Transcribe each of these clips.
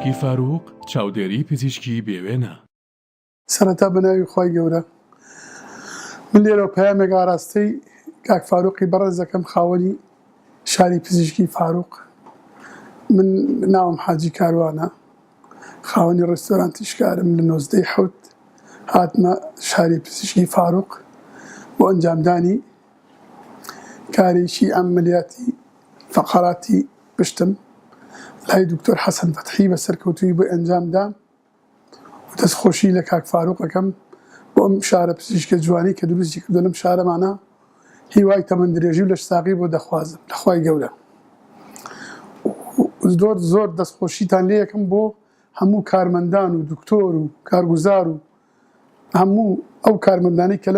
پزیشکی فاروق چاودێری پزیشکی بێوێنە. سەرەتا بەناوی خۆی گەورە من لێرە پەیامێک ئاراستەی کاک فاروقی بەڕێز دەکەم خاوەنی شاری پزیشکی فاروق. من ناوم حاجی کاروانە، خاوەنی رێستورانتی شکارم لە 19 حوت هاتمە شاری پزیشکی فاروق بۆ ئەنجامدانی کارێکی ئەمەلیاتی فەقەراتی پشتم لای دکتۆر حەسەن فتحی بە سەرکەوتووی بۆ ئەنجامدام و دەستخۆشی لە کاک فاروق ئەەکەم بۆ ئەم شارە پزیشکە جوانی کە دروستی کردو لەم شارەمانە هیوای تەمەندرێژی و لە شتاقی بۆ دەخوازم لەخوای گەورە. زۆر دەستخۆشیتان لێ یەکەم بۆ هەموو کارمەندان و دکتۆر و کارگوزار و هەموو ئەو کارمەندانی کە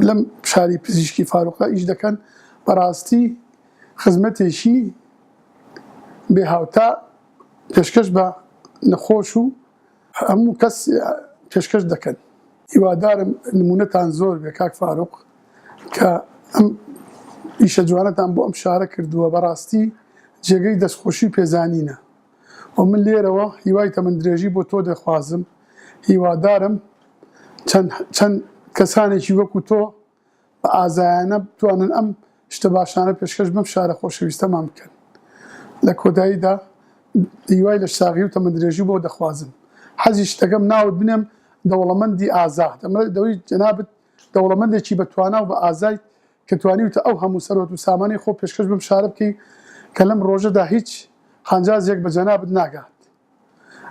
لەم شاری پزیشکی فاروقدا ئیش دەکەن بەڕاستی خزمەتێکی بێهاوتا پێشکەش بە نەخۆش و هەموو کەس پێشکەش دەکەن. هیوادارم نمونەتان زۆر بێ کاک فاروق کە ئەم ئیشە جوانەتان بۆ ئەم شارە کردووە بەڕاستی جێگەی دەستخۆشی و پێزانینە و من لێرەوە هیوای تەمەندرێژی بۆ تۆ دەخوازم. هیوادارم چەند کەسانێکی وەکو تۆ بە ئازایانە بتوانن ئەم شتە باشانە پێشکەش بەم شارە خۆشەویستەمان بکەن. لە کۆتاییدا هیوای لە شتاقی و تەمەندرێژی بۆ دەخوازم. حەزی شتەکەم ناوت بنێم دەوڵەمەندی ئازا، دەوری جەنابت دەوڵەمەندێکی بەتوانا و بە ئازای کە توانیوتە ئەو هەموو سەرۆت و سامانەی خۆ پێشکەش بەم شارە بکەی کە لەم ڕۆژەدا هیچ خانجازێک بە جەنابت ناگات.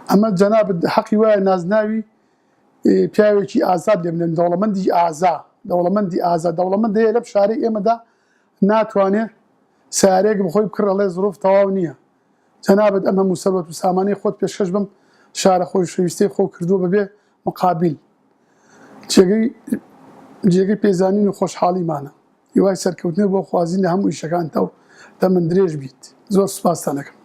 ئەمە جەنابت حەقی وایە نازناوی پیاوێکی ئازاد لێ بنێن دەوڵەمەندی ئازا، دەوڵەمەندی ئازا. دەوڵەمەند هەیە لەم شارەی ئێمەدا ناتوانێت سیارەیەک بخۆی بکڕەڵێ زۆرۆف تەواو نییە. جەنابت ئەم هەموو سەرۆت و سامانەی خۆت پێشکەش بەم شارە خۆشەویستەی خۆ کردووە بەبێ مقابل جێگەی پێزانین و خۆشحاڵیمانە. هیوای سەرکەوتنێ بۆ خوازین لە هەموو ئیشەکانتە و تەمەندرێژ بیت. زۆر سوپاستان دەکەم.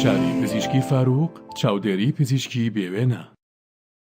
شاری پزیشکی فاروق چاودێری پزیشکی بێوێنە.